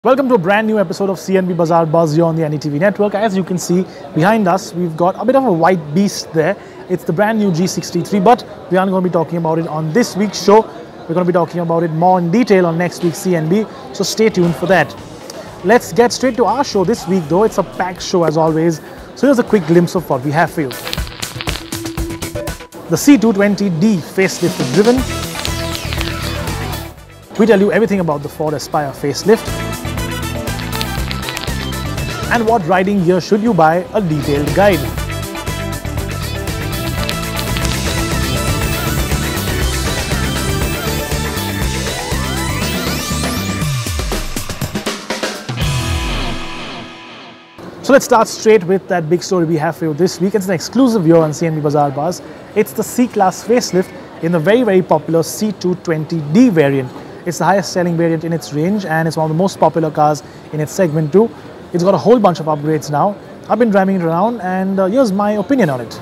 Welcome to a brand new episode of CNB Bazaar Buzz here on the NDTV network. As you can see behind us, we've got a bit of a white beast there. It's the brand new G63, but we aren't going to be talking about it on this week's show. We're going to be talking about it more in detail on next week's CNB, so stay tuned for that. Let's get straight to our show this week though. It's a packed show as always. So here's a quick glimpse of what we have for you. The C220d facelift driven. We tell you everything about the Ford Aspire facelift. And what riding gear should you buy, a detailed guide. So let's start straight with that big story we have for you this week. It's an exclusive here on CNB Bazaar Buzz. It's the C-Class facelift in the very popular C220d variant. It's the highest selling variant in its range and it's one of the most popular cars in its segment too. It's got a whole bunch of upgrades now. I've been driving it around and here's my opinion on it.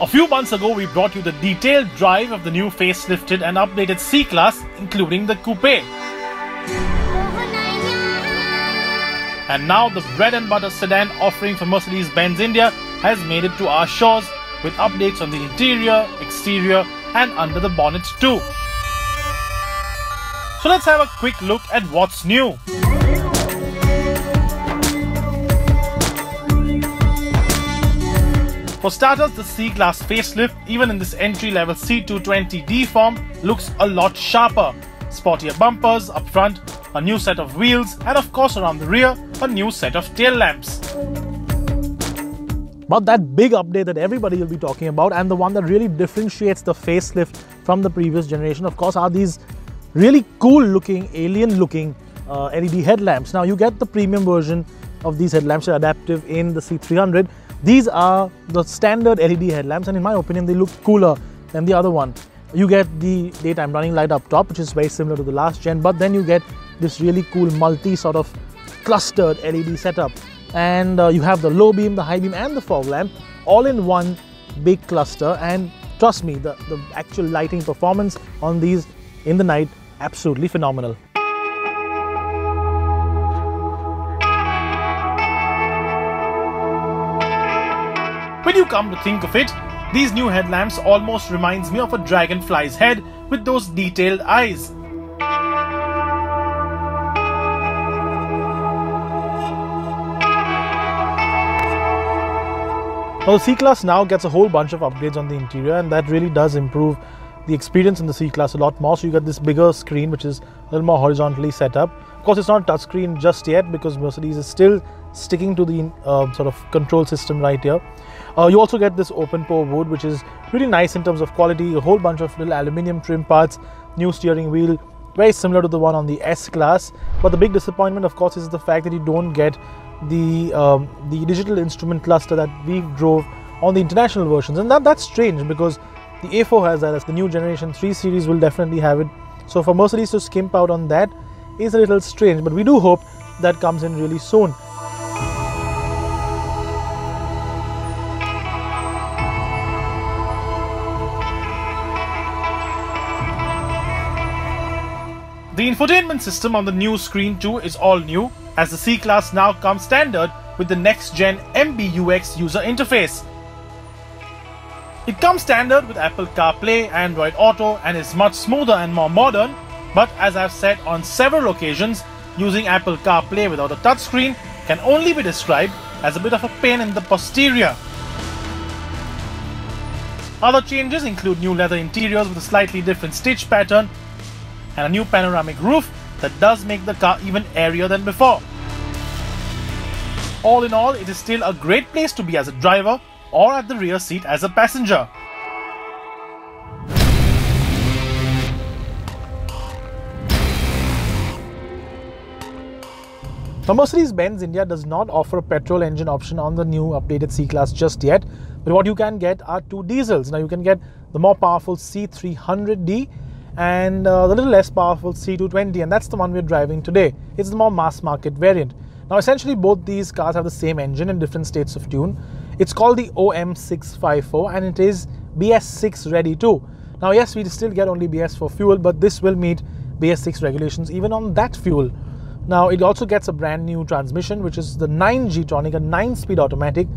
A few months ago, we brought you the detailed drive of the new facelifted and updated C-Class, including the coupe. And now the bread and butter sedan offering from Mercedes-Benz India has made it to our shores with updates on the interior, exterior and under the bonnet too. So let's have a quick look at what's new. For starters, the C-Class facelift, even in this entry-level C220d form, looks a lot sharper. Sportier bumpers up front, a new set of wheels, and of course around the rear, a new set of tail lamps. But that big update that everybody will be talking about and the one that really differentiates the facelift from the previous generation, of course, are these really cool looking, alien looking LED headlamps. Now you get the premium version of these headlamps, adaptive in the C300. These are the standard LED headlamps and in my opinion they look cooler than the other one. You get the daytime running light up top, which is very similar to the last gen, but then you get this really cool multi sort of clustered LED setup. And you have the low beam, the high beam and the fog lamp all in one big cluster, and trust me, the actual lighting performance on these in the night, absolutely phenomenal. When you come to think of it, these new headlamps almost reminds me of a dragonfly's head with those detailed eyes. Now the C-Class now gets a whole bunch of upgrades on the interior and that really does improve the experience in the C-Class a lot more. So you get this bigger screen which is a little more horizontally set up. Of course it's not a touchscreen just yet because Mercedes is still sticking to the sort of control system right here. You also get this open pore wood which is really nice in terms of quality, a whole bunch of little aluminium trim parts, new steering wheel, very similar to the one on the S-Class. But the big disappointment of course is the fact that you don't get the digital instrument cluster that we drove on the international versions, and that's strange because the A4 has that, as the new generation 3 series will definitely have it. So for Mercedes to skimp out on that is a little strange, but we do hope that comes in really soon. The infotainment system on the new screen too is all new, as the C-Class now comes standard with the next-gen MBUX user interface. It comes standard with Apple CarPlay, Android Auto and is much smoother and more modern, but as I've said on several occasions, using Apple CarPlay without a touchscreen can only be described as a bit of a pain in the posterior. Other changes include new leather interiors with a slightly different stitch pattern and a new panoramic roof that does make the car even airier than before. All in all, it is still a great place to be as a driver or at the rear seat as a passenger. Now Mercedes-Benz India does not offer a petrol engine option on the new updated C-Class just yet, but what you can get are two diesels. Now you can get the more powerful C300d and the little less powerful C220, and that's the one we're driving today. It's the more mass market variant. Now essentially both these cars have the same engine in different states of tune. It's called the OM654 and it is BS6 ready too. Now yes, we still get only BS4 fuel, but this will meet BS6 regulations even on that fuel. Now it also gets a brand new transmission, which is the 9G Tonic, a 9-speed automatic,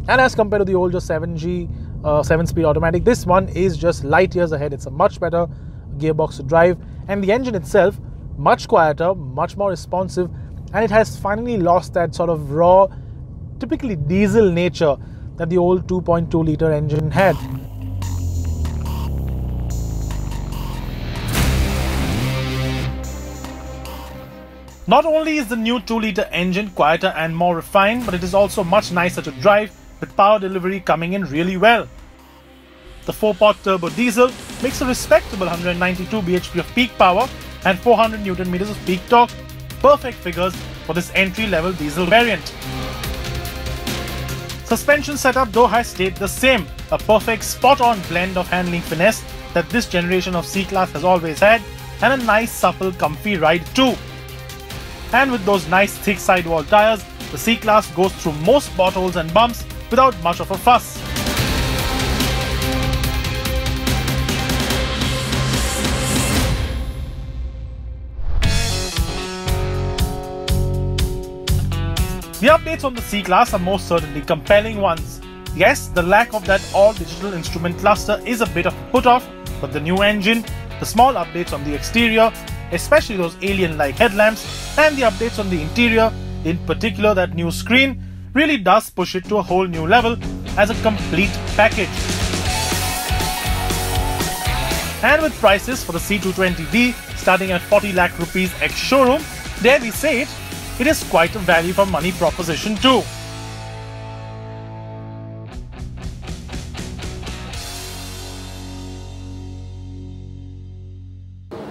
and as compared to the older 7G 7-speed automatic, this one is just light years ahead. It's a much better gearbox to drive, and the engine itself much quieter, much more responsive, and it has finally lost that sort of raw, typically diesel nature that the old 2.2 liter engine had. Not only is the new 2-liter engine quieter and more refined, but it is also much nicer to drive, with power delivery coming in really well. The 4-pot turbo diesel makes a respectable 192 bhp of peak power and 400 Nm of peak torque, perfect figures for this entry-level diesel variant. Suspension setup though has stayed the same, a perfect spot-on blend of handling finesse that this generation of C-Class has always had, and a nice supple comfy ride too. And with those nice thick sidewall tyres, the C-Class goes through most potholes and bumps without much of a fuss. The updates on the C-Class are most certainly compelling ones. Yes, the lack of that all-digital instrument cluster is a bit of a put-off, but the new engine, the small updates on the exterior, especially those alien-like headlamps, and the updates on the interior, in particular that new screen, really does push it to a whole new level as a complete package. And with prices for the C220d starting at 40 lakh rupees ex-showroom, dare we say it, it is quite a value for money proposition too.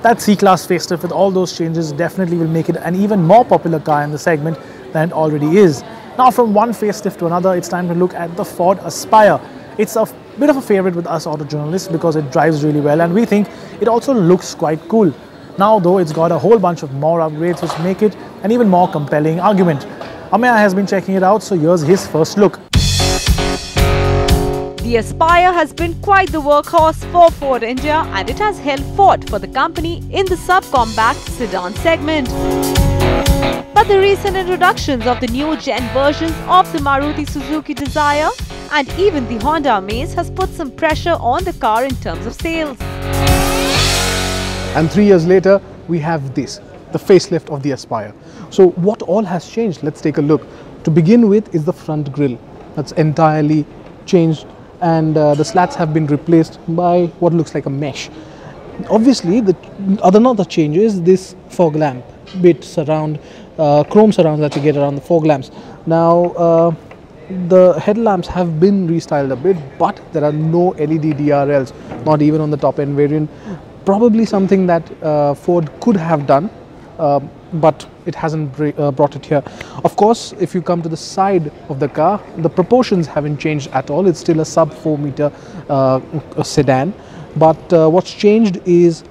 That C-Class facelift with all those changes definitely will make it an even more popular car in the segment than it already is. Now from one facelift to another, it's time to look at the Ford Aspire. It's a bit of a favorite with us auto journalists because it drives really well, and we think it also looks quite cool. Now though, it's got a whole bunch of more upgrades which make it an even more compelling argument. Ameya has been checking it out, so here's his first look. The Aspire has been quite the workhorse for Ford India, and it has held fort for the company in the subcompact sedan segment. But the recent introductions of the new gen versions of the Maruti Suzuki Dzire and even the Honda Amaze has put some pressure on the car in terms of sales. And 3 years later, we have this, the facelift of the Aspire. So what all has changed? Let's take a look. To begin with is the front grille. That's entirely changed, and the slats have been replaced by what looks like a mesh. Obviously, the other change is this fog lamp bit surround, chrome surrounds that you get around the fog lamps. Now, the headlamps have been restyled a bit, but there are no LED DRLs, not even on the top end variant. Probably something that Ford could have done, but it hasn't brought it here. Of course, if you come to the side of the car, the proportions haven't changed at all. It's still a sub 4 meter sedan, but what's changed is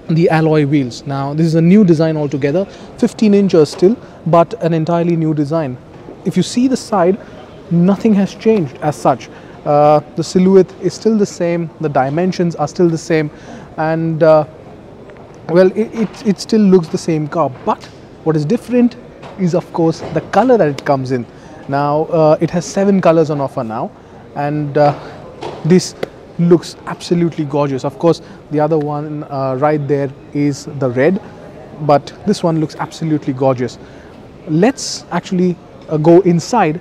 the alloy wheels. Now this is a new design altogether, 15 inches still, but an entirely new design. If you see the side, nothing has changed as such. The silhouette is still the same, the dimensions are still the same, and well, it still looks the same car, but what is different is of course the color that it comes in. Now it has 7 colors on offer now, and this looks absolutely gorgeous. Of course, the other one right there is the red, but this one looks absolutely gorgeous. Let's actually go inside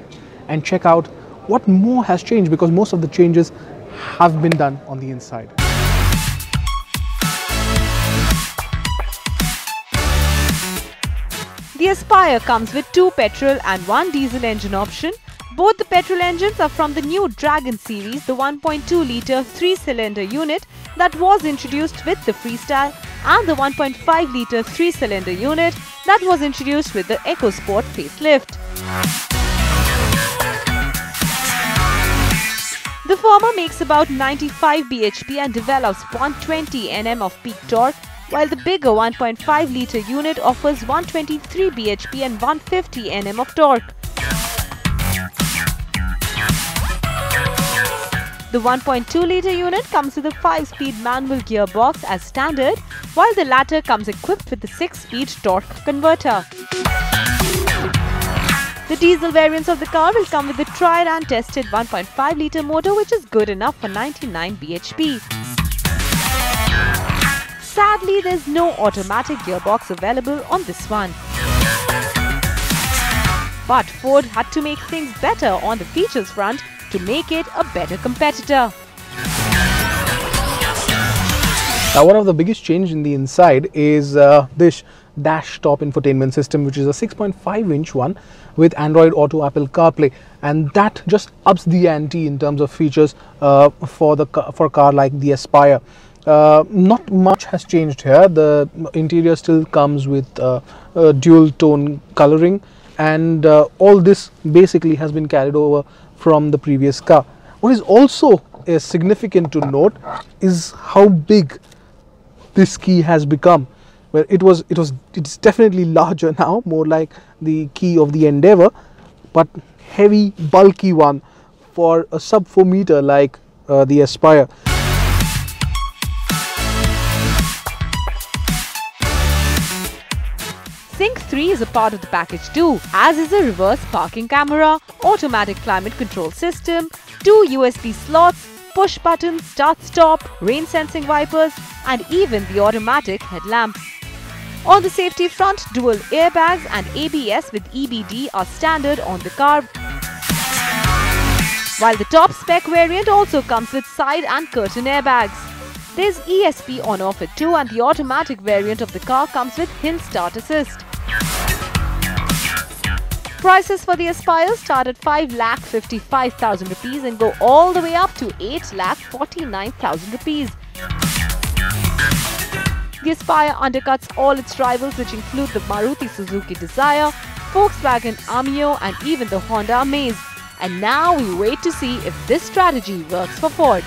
and check out what more has changed, because most of the changes have been done on the inside. The Aspire comes with 2 petrol and 1 diesel engine option. Both the petrol engines are from the new Dragon series, the 1.2 litre 3-cylinder unit that was introduced with the Freestyle, and the 1.5 litre 3-cylinder unit that was introduced with the EcoSport facelift. The former makes about 95 bhp and develops 120 Nm of peak torque, while the bigger 1.5 litre unit offers 123 bhp and 150 Nm of torque. The 1.2-litre unit comes with a 5-speed manual gearbox as standard, while the latter comes equipped with a 6-speed torque converter. The diesel variants of the car will come with the tried and tested 1.5-litre motor, which is good enough for 99 bhp. Sadly, there's no automatic gearbox available on this one. But Ford had to make things better on the features front to make it a better competitor. Now, one of the biggest change in the inside is this dash top infotainment system, which is a 6.5-inch one with Android Auto, Apple CarPlay, and that just ups the ante in terms of features for a car like the Aspire. Not much has changed here. The interior still comes with dual tone coloring, and all this basically has been carried over from the previous car. What is also significant to note is how big this key has become. Where it's definitely larger now, more like the key of the Endeavour, but heavy, bulky one for a sub 4 meter like the Aspire. Sync 3 is a part of the package too, as is a reverse parking camera, automatic climate control system, 2 USB slots, push button, start-stop, rain sensing wipers, and even the automatic headlamps. On the safety front, dual airbags and ABS with EBD are standard on the car, while the top spec variant also comes with side and curtain airbags. There's ESP on offer too, and the automatic variant of the car comes with hill start assist. Prices for the Aspire start at 5,55,000 rupees and go all the way up to 8,49,000 rupees. The Aspire undercuts all its rivals, which include the Maruti Suzuki Dzire, Volkswagen Ameo, and even the Honda Amaze. And now we wait to see if this strategy works for Ford.